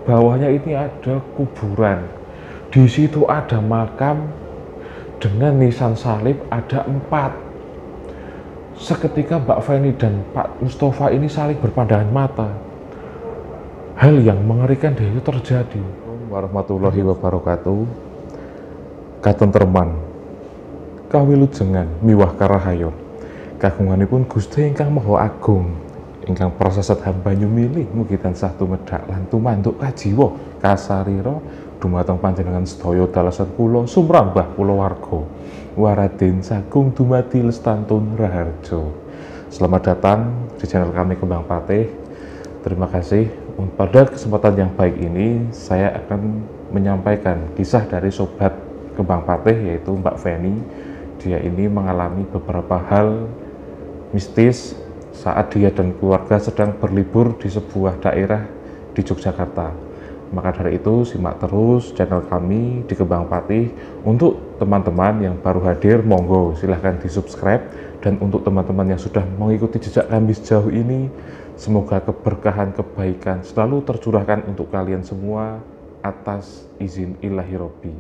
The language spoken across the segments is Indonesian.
bawahnya ini ada kuburan. Di situ ada makam dengan nisan salib ada 4. Seketika Mbak Feni dan Pak Mustafa ini saling berpandangan mata. Hal yang mengerikan di situ terjadi. Assalamualaikum warahmatullahi wabarakatuh. Katentreman, kawilujengan miwah karahayon, kagunganipun Gusti ingkang Maha Agung, ingkang prasasat hamba nyumilih mugi tansah tumedak lan tumanduk kajiwa kasarira dumateng panjenengan sedaya dalasan kula sumrambah kulawarga Waraden Sagung dumadi Lestantun Raharjo. Selamat datang di channel kami Kembang Patih. Terima kasih. Pada kesempatan yang baik ini saya akan menyampaikan kisah dari sobat Kembang Patih, yaitu Mbak Feni. Dia ini mengalami beberapa hal mistis saat dia dan keluarga sedang berlibur di sebuah daerah di Yogyakarta. Maka dari itu simak terus channel kami di Kembang Patih. Untuk teman-teman yang baru hadir, monggo silahkan di subscribe. Dan untuk teman-teman yang sudah mengikuti jejak kami sejauh ini, semoga keberkahan kebaikan selalu tercurahkan untuk kalian semua atas izin ilahi Robbi.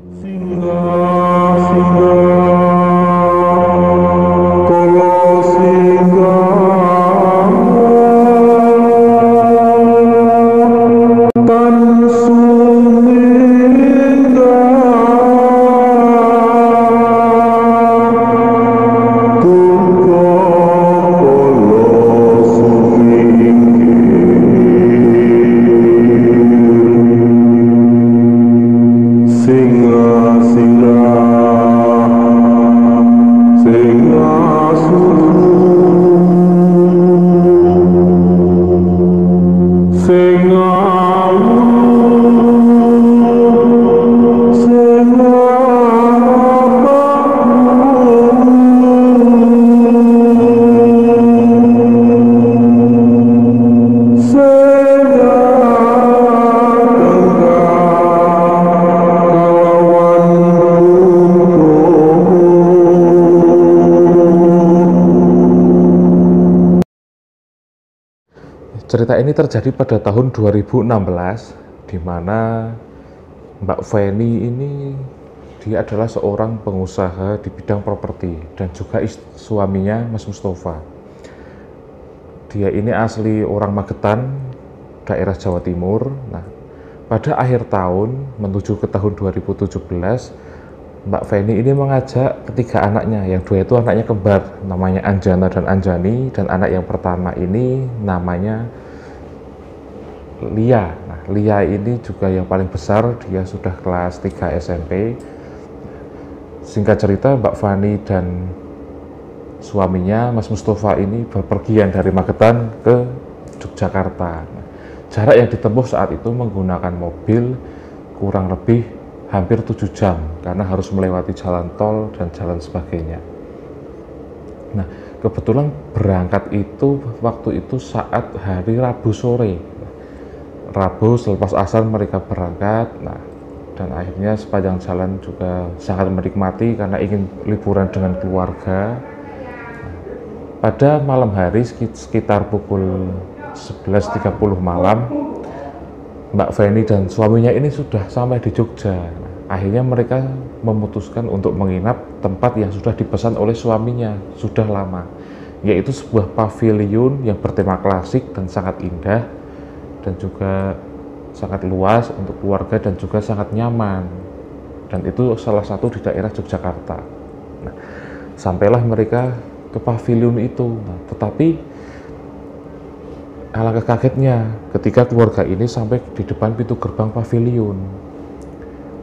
Cerita ini terjadi pada tahun 2016, di mana Mbak Feni ini dia adalah seorang pengusaha di bidang properti dan juga suaminya Mas Mustafa. Dia ini asli orang Magetan, daerah Jawa Timur. Nah, pada akhir tahun menuju ke tahun 2017, Mbak Feni ini mengajak ketiga anaknya, yang dua itu anaknya kembar, namanya Anjana dan Anjani, dan anak yang pertama ini namanya Lia. Nah, Lia ini juga yang paling besar, dia sudah kelas 3 SMP. Singkat cerita, Mbak Feni dan suaminya Mas Mustafa ini berpergian dari Magetan ke Yogyakarta. Nah, jarak yang ditempuh saat itu menggunakan mobil kurang lebih hampir 7 jam karena harus melewati jalan tol dan jalan sebagainya. Nah, kebetulan berangkat itu waktu itu saat hari Rabu sore. Rabu selepas asar mereka berangkat. Nah, dan akhirnya sepanjang jalan juga sangat menikmati karena ingin liburan dengan keluarga. Nah, pada malam hari sekitar pukul 11.30 malam, Mbak Feni dan suaminya ini sudah sampai di Jogja. Nah, akhirnya mereka memutuskan untuk menginap tempat yang sudah dipesan oleh suaminya sudah lama, yaitu sebuah pavilion yang bertema klasik dan sangat indah, dan juga sangat luas untuk keluarga dan juga sangat nyaman, dan itu salah satu di daerah Yogyakarta. Nah, sampailah mereka ke pavilion itu. Nah, tetapi alangkah kagetnya ketika keluarga ini sampai di depan pintu gerbang pavilion.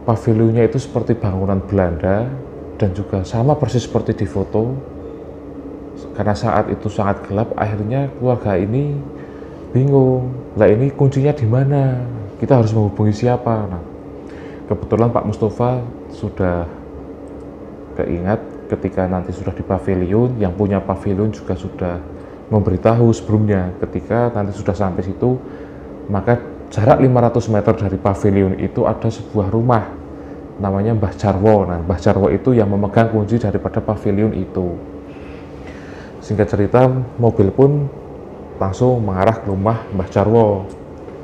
Pavilionnya itu seperti bangunan Belanda dan juga sama persis seperti di foto. Karena saat itu sangat gelap, akhirnya keluarga ini bingung. Lah, ini kuncinya di mana? Kita harus menghubungi siapa? Nah, kebetulan Pak Mustafa sudah keingat ketika nanti sudah di pavilion, yang punya pavilion juga sudah memberitahu sebelumnya ketika nanti sudah sampai situ, maka jarak 500 meter dari pavilion itu ada sebuah rumah namanya Mbah Jarwo. Nah, Mbah Jarwo itu yang memegang kunci daripada pavilion itu. Singkat cerita, mobil pun langsung mengarah ke rumah Mbah Jarwo.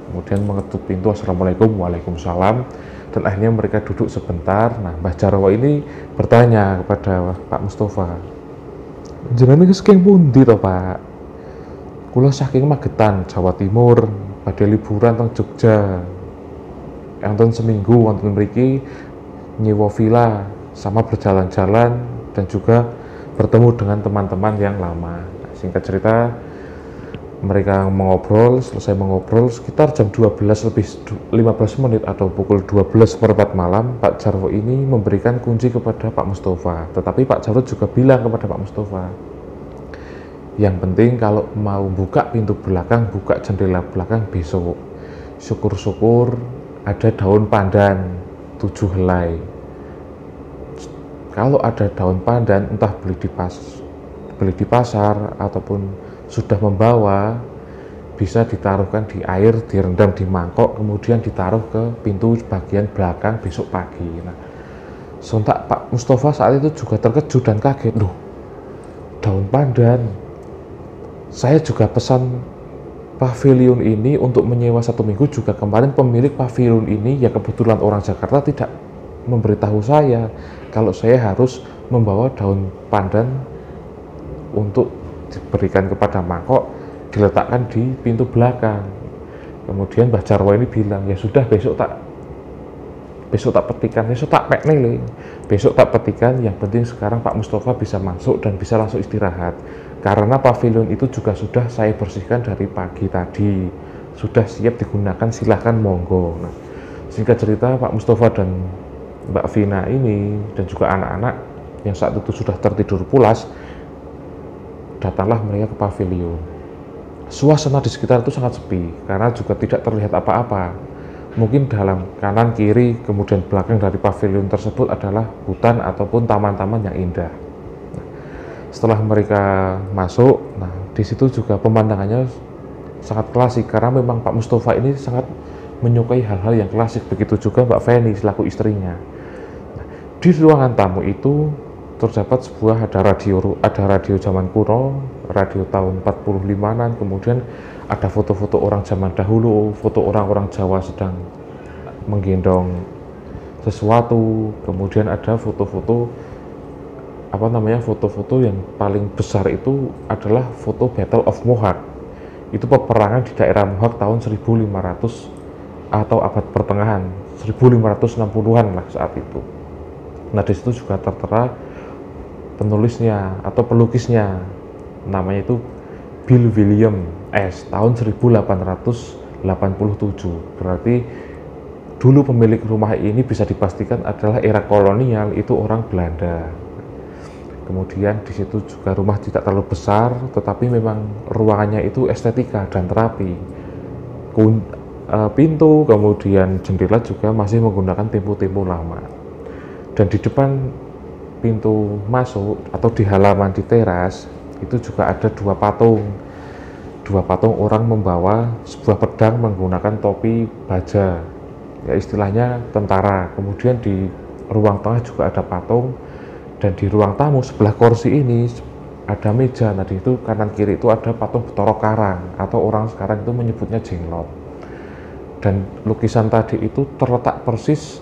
kemudian mengetuk pintu, assalamualaikum, waalaikumsalam, dan akhirnya mereka duduk sebentar. Nah, Mbah Jarwo ini bertanya kepada Pak Mustafa, jenengan iki saking pundi to, Pak? Kula saking Magetan, Jawa Timur, pada liburan teng Jogja. Wonten seminggu wonten mriki nyewa villa sama berjalan-jalan dan juga bertemu dengan teman-teman yang lama. Nah, singkat cerita, mereka mengobrol, selesai mengobrol sekitar jam 12 lebih 15 menit atau pukul 12:15 malam, Pak Jarwo ini memberikan kunci kepada Pak Mustafa. Tetapi Pak Jarwo juga bilang kepada Pak Mustafa, yang penting kalau mau buka pintu belakang, buka jendela belakang besok, syukur-syukur ada daun pandan 7 helai. Kalau ada daun pandan, entah beli di pasar ataupun sudah membawa, bisa ditaruhkan di air, direndam di mangkok, kemudian ditaruh ke pintu bagian belakang besok pagi. Nah, sontak Pak Mustafa saat itu juga terkejut dan kaget, loh, daun pandan. Saya juga pesan pavilion ini untuk menyewa 1 minggu juga. Kemarin pemilik pavilion ini yang kebetulan orang Jakarta tidak memberitahu saya kalau saya harus membawa daun pandan untuk diberikan kepada mangkok, diletakkan di pintu belakang. Kemudian Mbah Jarwo ini bilang, ya sudah, besok tak petikan, besok tak pekne, besok tak petikan, yang penting sekarang Pak Mustafa bisa masuk dan bisa langsung istirahat, karena pavilion itu juga sudah saya bersihkan dari pagi tadi, sudah siap digunakan, silahkan monggo. Nah, singkat cerita, Pak Mustafa dan Mbak Vina ini dan juga anak-anak yang saat itu sudah tertidur pulas, datanglah mereka ke pavilion. Suasana di sekitar itu sangat sepi karena juga tidak terlihat apa-apa. Mungkin dalam kanan kiri kemudian belakang dari pavilion tersebut adalah hutan ataupun taman-taman yang indah. Nah, setelah mereka masuk, nah di situ juga pemandangannya sangat klasik karena memang Pak Mustafa ini sangat menyukai hal-hal yang klasik, begitu juga Mbak Feni selaku istrinya. Nah, di ruangan tamu itu terdapat ada radio zaman kuno, radio tahun 45-an, kemudian ada foto-foto orang zaman dahulu, foto orang-orang Jawa sedang menggendong sesuatu, kemudian ada foto-foto foto-foto yang paling besar itu adalah foto Battle of Mohawk. Itu peperangan di daerah Mohawk tahun 1500 atau abad pertengahan, 1560-an lah saat itu. Nah, di situ juga tertera penulisnya atau pelukisnya, namanya itu Bill William S. tahun 1887. Berarti dulu pemilik rumah ini bisa dipastikan adalah era kolonial, itu orang Belanda. Kemudian di situ juga rumah tidak terlalu besar, tetapi memang ruangannya itu estetika dan terapi. Pintu kemudian jendela juga masih menggunakan tempo-tempo lama. Dan di depan pintu masuk atau di halaman di teras itu juga ada dua patung orang membawa sebuah pedang menggunakan topi baja, ya istilahnya tentara. Kemudian di ruang tengah juga ada patung, dan di ruang tamu sebelah kursi ini ada meja. Nah, di itu kanan kiri itu ada patung Bathara Karang atau orang sekarang itu menyebutnya jenglot. Dan lukisan tadi itu terletak persis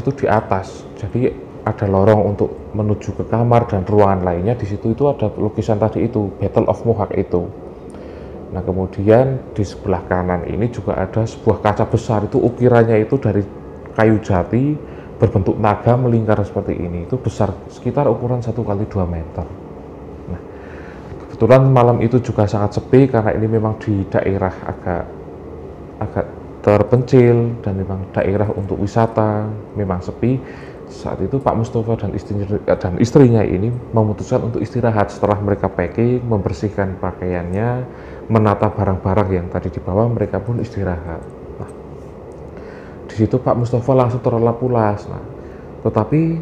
itu di atas. Jadi ada lorong untuk menuju ke kamar dan ruangan lainnya. Di situ itu ada lukisan tadi itu, Battle of Mohawk itu. Nah, kemudian di sebelah kanan ini juga ada sebuah kaca besar, itu ukirannya itu dari kayu jati berbentuk naga melingkar seperti ini. Itu besar, sekitar ukuran 1 kali 2 meter. Nah, kebetulan malam itu juga sangat sepi karena ini memang di daerah agak terpencil dan memang daerah untuk wisata, memang sepi. Saat itu Pak Mustafa dan istrinya ini memutuskan untuk istirahat setelah mereka packing, membersihkan pakaiannya, menata barang-barang yang tadi dibawa, mereka pun istirahat. Nah, di situ Pak Mustafa langsung terlelap pulas. Nah, tetapi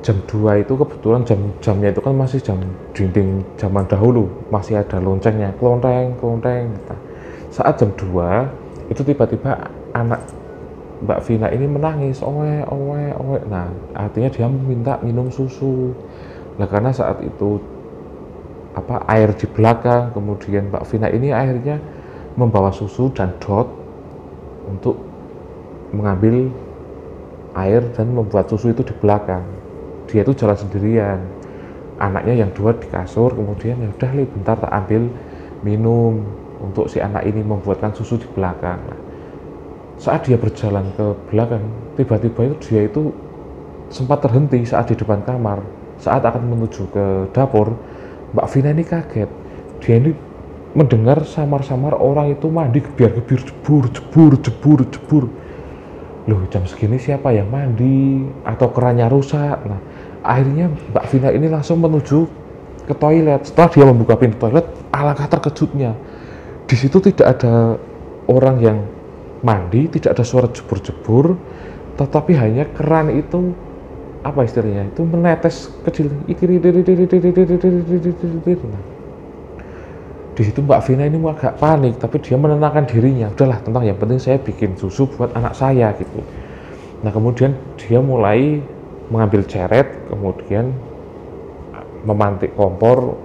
jam 2 itu kebetulan jamnya itu kan masih jam dinding zaman dahulu, masih ada loncengnya, klonteng. Nah, saat jam 2 itu tiba-tiba anak Mbak Vina ini menangis, owe. Nah, artinya dia minta minum susu. Nah, karena saat itu air di belakang. Kemudian Mbak Vina ini akhirnya membawa susu dan dot untuk mengambil air dan membuat susu itu di belakang. Dia itu jalan sendirian, anaknya yang dua di kasur. Kemudian ya udah li, bentar tak ambil minum untuk si anak ini membuatkan susu di belakang. Nah, saat dia berjalan ke belakang, tiba-tiba itu dia itu sempat terhenti saat di depan kamar. Saat akan menuju ke dapur, Mbak Vina ini kaget. Dia ini mendengar samar-samar orang itu mandi gebiar-gebir, jebur. Loh, jam segini siapa yang mandi? Atau kerannya rusak? Nah, akhirnya Mbak Vina ini langsung menuju ke toilet. Setelah dia membuka pintu toilet, alangkah terkejutnya. Di situ tidak ada orang yang mandi, tidak ada suara jebur-jebur, tetapi hanya keran itu, apa istilahnya, itu menetes kecil. Nah, di situ Mbak Vina ini agak panik, tapi dia menenangkan dirinya. Udahlah, tentang yang penting saya bikin susu buat anak saya gitu. Nah, kemudian dia mulai mengambil ceret, kemudian memantik kompor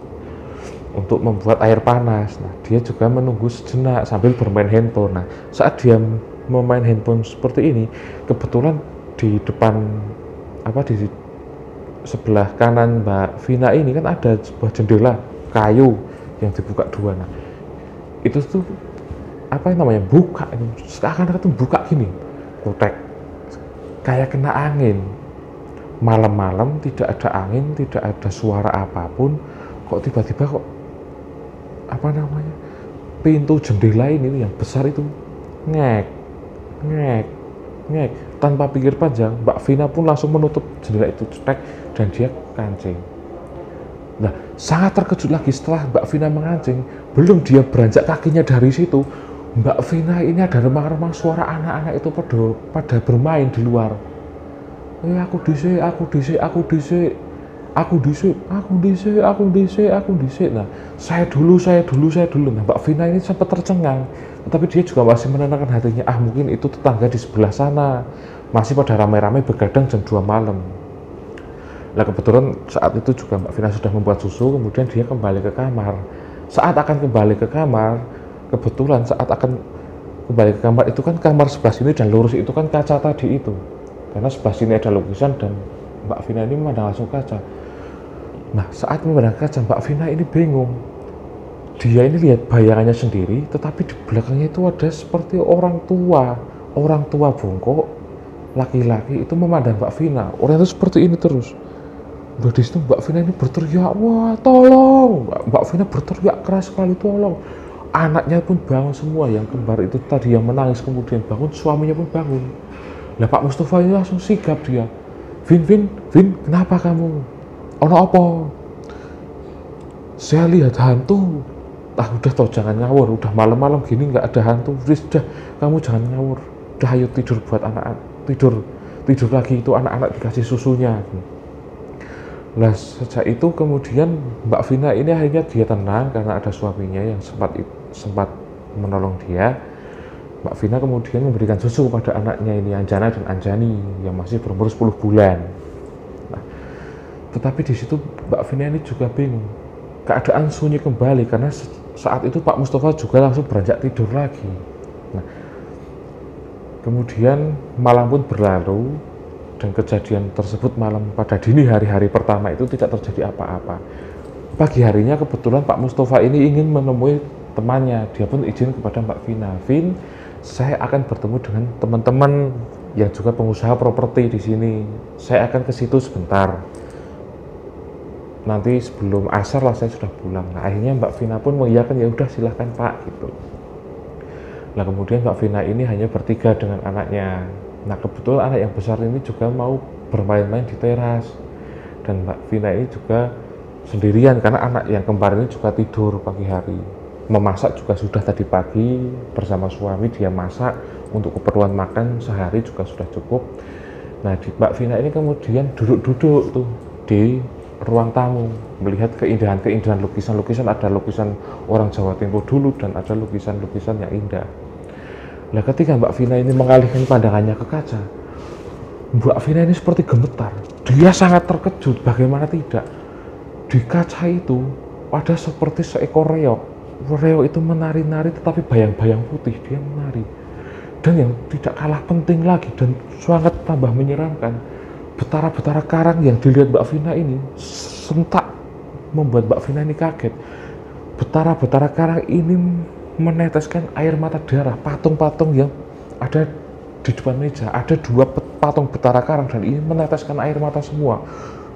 untuk membuat air panas. Nah, dia juga menunggu sejenak sambil bermain handphone. Nah, saat dia memain handphone seperti ini, kebetulan di depan di sebelah kanan Mbak Vina ini kan ada sebuah jendela kayu yang dibuka dua. Nah, itu tuh buka, seakan-akan tuh buka gini, kotek, kayak kena angin. Malam-malam tidak ada angin, tidak ada suara apapun, kok tiba-tiba kok pintu jendela ini yang besar itu ngek tanpa pikir panjang. Mbak Vina pun langsung menutup jendela itu cetek dan dia kancing. Nah, sangat terkejut lagi setelah Mbak Vina mengancing, belum dia beranjak kakinya dari situ, Mbak Vina ini ada remang-remang suara anak-anak itu pada bermain di luar. Aku disik. Nah, saya dulu. Nah, Mbak Vina ini sempat tercengang, tetapi dia juga masih menenangkan hatinya. Mungkin itu tetangga di sebelah sana masih pada ramai-ramai begadang jam 2 malam. Nah, kebetulan saat itu juga Mbak Vina sudah membuat susu, kemudian dia kembali ke kamar. Saat akan kembali ke kamar, kebetulan saat akan kembali ke kamar itu kan kamar sebelah sini dan lurus itu kan kaca tadi itu. Karena sebelah sini ada lukisan dan Mbak Vina ini memandang langsung kaca. Nah, saat memandang kaca, Mbak Vina ini bingung. Dia ini lihat bayangannya sendiri, tetapi di belakangnya itu ada seperti orang tua bongkok, laki-laki itu memandang Mbak Vina. Orang itu seperti ini terus. Nah, di situ Mbak Vina ini berteriak, wah tolong! Mbak Vina berteriak keras sekali, tolong. Anaknya pun bangun semua, yang kembar itu tadi yang menangis kemudian bangun, suaminya pun bangun. Nah, Pak Mustafa ini langsung sigap dia. Vin, kenapa kamu? Ono apa? Saya lihat hantu. Udah toh, jangan ngawur. Udah malam-malam gini nggak ada hantu. Udah, kamu jangan ngawur. Udah, ayo tidur buat anak-anak. Tidur lagi, itu anak-anak dikasih susunya. Nah, sejak itu kemudian Mbak Vina ini akhirnya dia tenang karena ada suaminya yang sempat menolong dia. Mbak Vina kemudian memberikan susu kepada anaknya ini, Anjana dan Anjani, yang masih berumur 10 bulan. Nah, tetapi di situ Mbak Vina ini juga bingung. Keadaan sunyi kembali karena saat itu Pak Mustafa juga langsung beranjak tidur lagi. Nah, kemudian malam pun berlalu dan kejadian tersebut pada dini hari pertama itu tidak terjadi apa-apa. Pagi harinya kebetulan Pak Mustafa ini ingin menemui temannya. Dia pun izin kepada Mbak Vina, Vin, saya akan bertemu dengan teman-teman yang juga pengusaha properti di sini. Saya akan ke situ sebentar. Nanti sebelum asar lah saya sudah pulang. Nah, akhirnya Mbak Vina pun mengiyakan, ya udah silahkan Pak gitu. Nah, kemudian Mbak Vina ini hanya bertiga dengan anaknya. Nah, kebetulan anak yang besar ini juga mau bermain-main di teras. Dan Mbak Vina ini juga sendirian karena anak yang kembar ini juga tidur pagi hari. Memasak juga sudah tadi pagi bersama suami, dia masak untuk keperluan makan sehari juga sudah cukup. Nah, Mbak Vina ini kemudian duduk-duduk tuh di ruang tamu melihat keindahan lukisan-lukisan. Ada lukisan orang Jawa Timur dulu dan ada lukisan-lukisan yang indah. Nah, ketika Mbak Vina ini mengalihkan pandangannya ke kaca, Mbak Vina ini seperti gemetar. Dia sangat terkejut, bagaimana tidak. Di kaca itu ada seperti seekor reog. Reog itu menari-nari tetapi bayang-bayang putih dia menari. Dan yang tidak kalah penting lagi dan sangat tambah menyeramkan, betara-betara karang yang dilihat Mbak Vina ini sentak membuat Mbak Vina ini kaget. Betara-betara karang ini meneteskan air mata darah. Patung-patung yang ada di depan meja, ada 2 patung betara karang dan ini meneteskan air mata semua.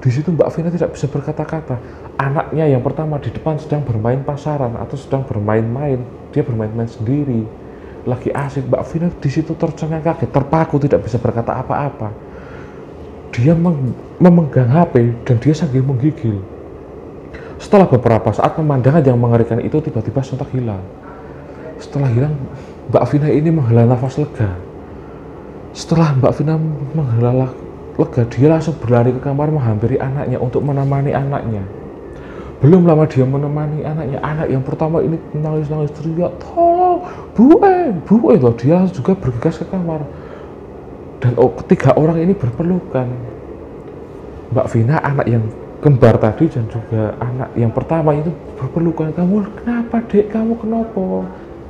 Di situ Mbak Vina tidak bisa berkata-kata. Anaknya yang pertama di depan sedang bermain pasaran atau sedang bermain-main, dia bermain-main sendiri, lagi asik. Mbak Vina di situ tercengang kaget, terpaku, tidak bisa berkata apa-apa. Dia memegang HP dan dia sambil menggigil. Setelah beberapa saat pemandangan yang mengerikan itu tiba-tiba sontak hilang. Setelah hilang, Mbak Vina ini menghela nafas lega. Setelah Mbak Vina menghela lega, dia langsung berlari ke kamar menghampiri anaknya untuk menemani anaknya. Belum lama dia menemani anaknya, anak yang pertama ini nangis-nangis teriak, "Tolong, Bu loh." Dia juga bergegas ke kamar. Dan ketiga orang ini berpelukan. Mbak Vina, anak yang kembar tadi, dan juga anak yang pertama itu berpelukan. "Kamu kenapa, Dek? Kamu kenapa?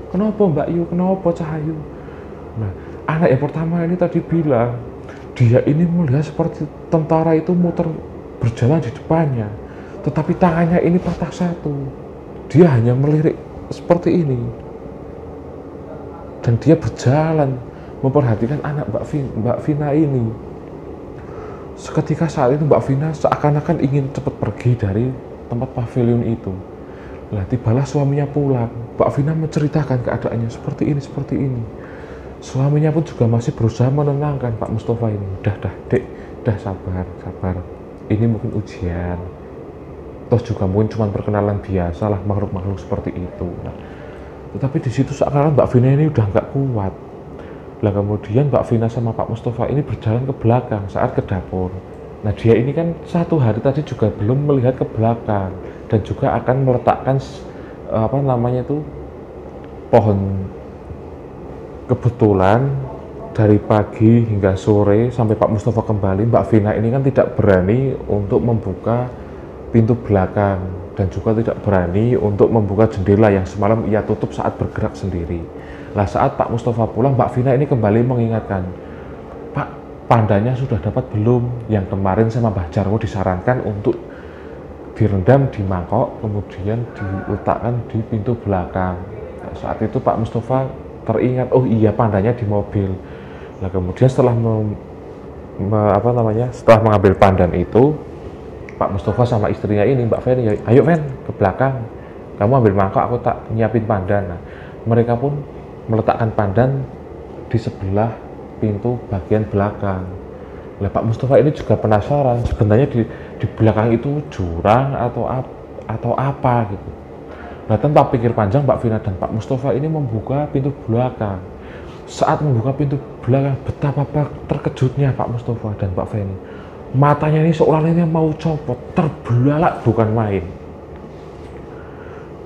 Kenapa, Mbak Yu? Kenapa, Cahayu?" Nah, anak yang pertama ini tadi bilang, dia ini melihat seperti tentara itu muter berjalan di depannya, tetapi tangannya ini patah satu. Dia hanya melirik seperti ini. Dan dia berjalan memperhatikan anak Mbak Vina ini. Seketika saat itu Mbak Vina seakan-akan ingin cepat pergi dari tempat pavilion itu. Lah tibalah suaminya pulang. Mbak Vina menceritakan keadaannya seperti ini. Suaminya pun juga masih berusaha menenangkan Pak Mustafa ini. Dah Dek, dah sabar. Ini mungkin ujian. Toh juga mungkin cuma perkenalan biasa lah, makhluk-makhluk seperti itu. Nah, tetapi di situ seakan-akan Mbak Vina ini udah nggak kuat. Lah kemudian Mbak Vina sama Pak Mustafa ini berjalan ke belakang saat ke dapur. Nah dia ini kan satu hari tadi juga belum melihat ke belakang dan juga akan meletakkan pohon. Kebetulan dari pagi hingga sore sampai Pak Mustafa kembali, Mbak Vina ini kan tidak berani untuk membuka pintu belakang dan juga tidak berani untuk membuka jendela yang semalam ia tutup saat bergerak sendiri. Lah saat Pak Mustafa pulang, Mbak Vina ini kembali mengingatkan, "Pak, pandanya sudah dapat belum? Yang kemarin sama Mbah Jarwo disarankan untuk direndam di mangkok, kemudian diletakkan di pintu belakang." Nah, saat itu Pak Mustafa teringat, oh iya pandanya di mobil. Nah kemudian setelah setelah mengambil pandan itu, Pak Mustafa sama istrinya ini Mbak Feni, "Ayo Fen, ke belakang, kamu ambil mangkok, aku tak nyiapin pandan." Nah, mereka pun meletakkan pandan di sebelah pintu bagian belakang. Nah, Pak Mustafa ini juga penasaran sebenarnya di belakang itu jurang atau apa gitu. Nah, tanpa pikir panjang, Mbak Vina dan Pak Mustafa ini membuka pintu belakang. Saat membuka pintu belakang, betapa terkejutnya Pak Mustafa dan Mbak Feni. Matanya ini seolah-olah mau copot, terbelalak bukan main.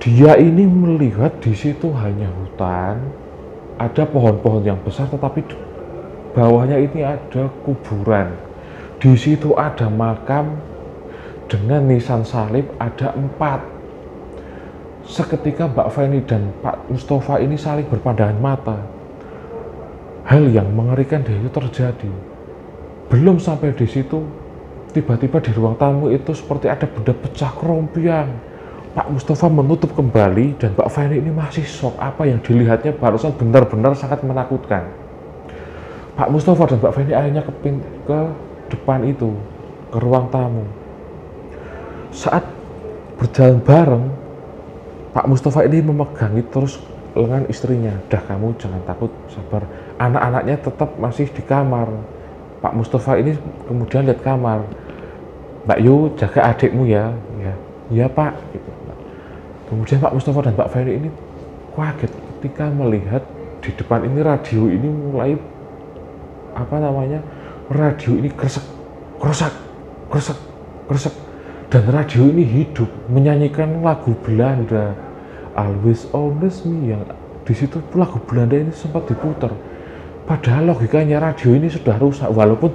Dia ini melihat di situ hanya hutan, ada pohon-pohon yang besar, tetapi di bawahnya ini ada kuburan. Di situ ada makam dengan nisan salib, ada 4. Seketika Mbak Feni dan Pak Mustafa ini saling berpandangan mata. Hal yang mengerikan itu terjadi. Belum sampai di situ, tiba-tiba di ruang tamu itu seperti ada benda pecah kerompiang. Pak Mustafa menutup kembali dan Mbak Feni ini masih shock. Apa yang dilihatnya barusan benar-benar sangat menakutkan. Pak Mustafa dan Mbak Feni akhirnya ke depan itu, ke ruang tamu. Saat berjalan bareng, Pak Mustafa ini memegangi terus lengan istrinya. "Dah kamu jangan takut, sabar. Anak-anaknya tetap masih di kamar." Pak Mustafa ini kemudian lihat kamar. "Mbak Yu, jaga adikmu ya." "Ya Pak." Gitu. Kemudian Pak Mustafa dan Mbak Feni ini kaget ketika melihat di depan ini radio ini mulai radio ini gresek, dan radio ini hidup menyanyikan lagu Belanda, "Always Honest Me," yang di situ lagu Belanda ini sempat diputar. Padahal logikanya radio ini sudah rusak, walaupun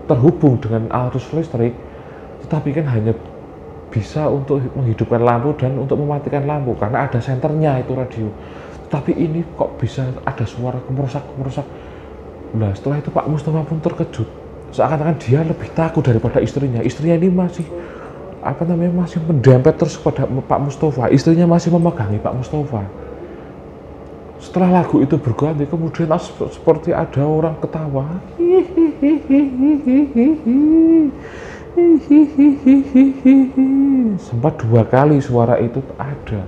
terhubung dengan arus listrik, tetapi kan hanya bisa untuk menghidupkan lampu dan untuk mematikan lampu karena ada senternya itu radio. Tapi ini kok bisa ada suara kemerosak. Nah setelah itu Pak Mustafa pun terkejut, seakan-akan dia lebih takut daripada istrinya. Istrinya ini masih masih mendempet terus kepada Pak Mustafa. Istrinya masih memegangi Pak Mustafa. Setelah lagu itu berganti, kemudian seperti ada orang ketawa. Sempat 2 kali suara itu ada.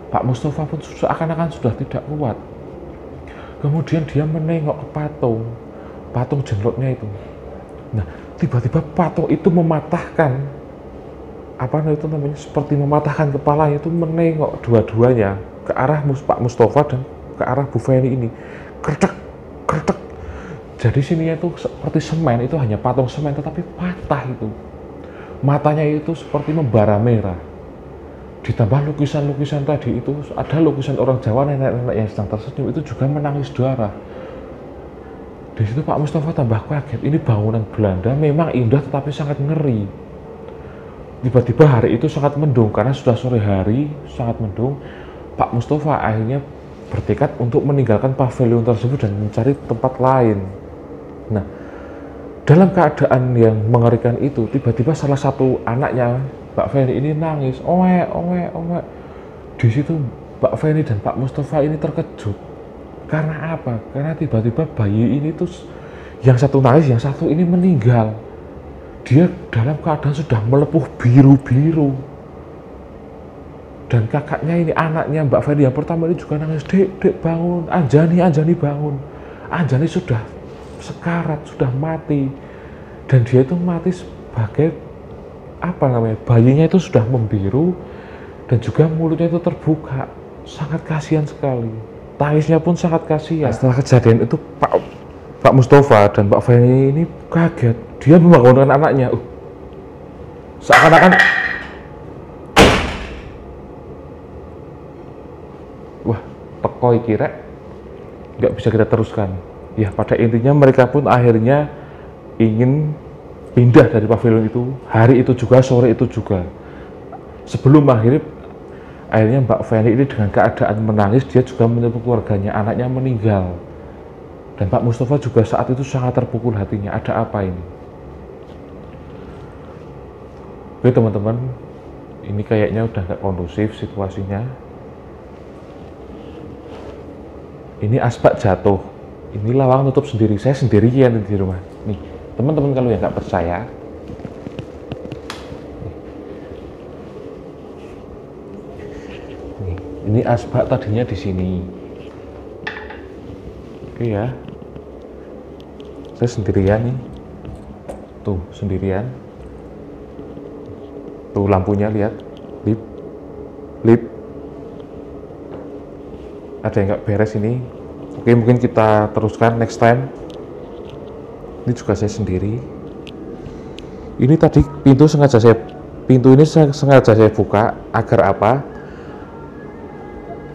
Pak Mustafa pun seakan-akan sudah tidak kuat. Kemudian dia menengok ke patung jenglotnya itu. Nah, tiba-tiba patung itu mematahkan seperti mematahkan kepalanya, itu menengok dua-duanya ke arah Pak Mustafa dan ke arah Bu Feni ini. Kretek. Jadi sini itu seperti semen, itu hanya patung semen tetapi patah itu. Matanya itu seperti membara merah. Ditambah lukisan-lukisan tadi itu, ada lukisan orang Jawa, nenek-nenek yang sedang tersenyum itu juga menangis darah. Di situ Pak Mustafa tambah kaget. Ini bangunan Belanda memang indah tetapi sangat ngeri. Tiba-tiba hari itu sangat mendung karena sudah sore hari, sangat mendung. Pak Mustafa akhirnya bertekad untuk meninggalkan pavilion tersebut dan mencari tempat lain. Nah, dalam keadaan yang mengerikan itu, tiba-tiba salah satu anaknya Mbak Feni ini nangis, oe. Di situ Mbak Feni dan Pak Mustafa ini terkejut. Karena apa? Karena tiba-tiba bayi ini tuh, yang satu nangis, yang satu ini meninggal. Dia dalam keadaan sudah melepuh biru-biru. Dan kakaknya ini, anaknya Mbak Feni yang pertama ini juga nangis, dek bangun, Anjani bangun. Anjani sudah sekarat, sudah mati. Dan dia itu mati sebagai bayinya itu sudah membiru dan juga mulutnya itu terbuka. Sangat kasihan sekali, tangisnya pun sangat kasihan. Setelah kejadian itu Pak Mustafa dan Mbak Feni ini kaget. Dia membangunkan anaknya, seakan-akan wah, teko iki rek, nggak bisa kita teruskan. Ya, pada intinya mereka pun akhirnya ingin pindah dari pavilion itu, hari itu juga, sore itu juga. Sebelum maghrib, akhirnya Mbak Feni ini dengan keadaan menangis, dia juga menyebut keluarganya, anaknya meninggal. Dan Pak Mustafa juga saat itu sangat terpukul hatinya, ada apa ini? Oke teman-teman, ini kayaknya udah nggak kondusif situasinya. Ini asbak jatuh, ini lawang tutup sendiri, saya sendirian di rumah. Nih, teman-teman kalau yang nggak percaya, nih, ini asbak tadinya di sini. Oke ya, saya sendirian nih, tuh sendirian. Tuh lampunya lihat, lip. Ada yang nggak beres ini. Oke, mungkin kita teruskan next time. Ini juga saya sendiri. Ini tadi pintu ini sengaja saya buka agar apa?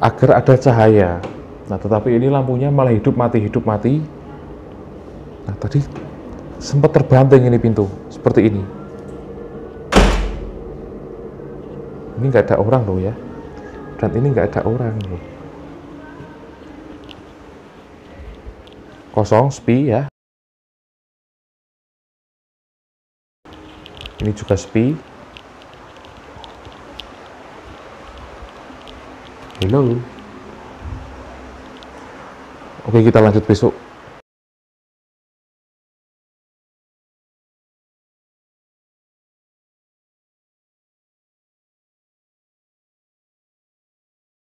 Agar ada cahaya. Nah, tetapi ini lampunya malah hidup mati. Nah, tadi sempat terbanting ini pintu seperti ini. Ini nggak ada orang loh ya, dan ini nggak ada orang loh. Kosong, sepi ya. Ini juga sepi. Hello. Oke, kita lanjut besok.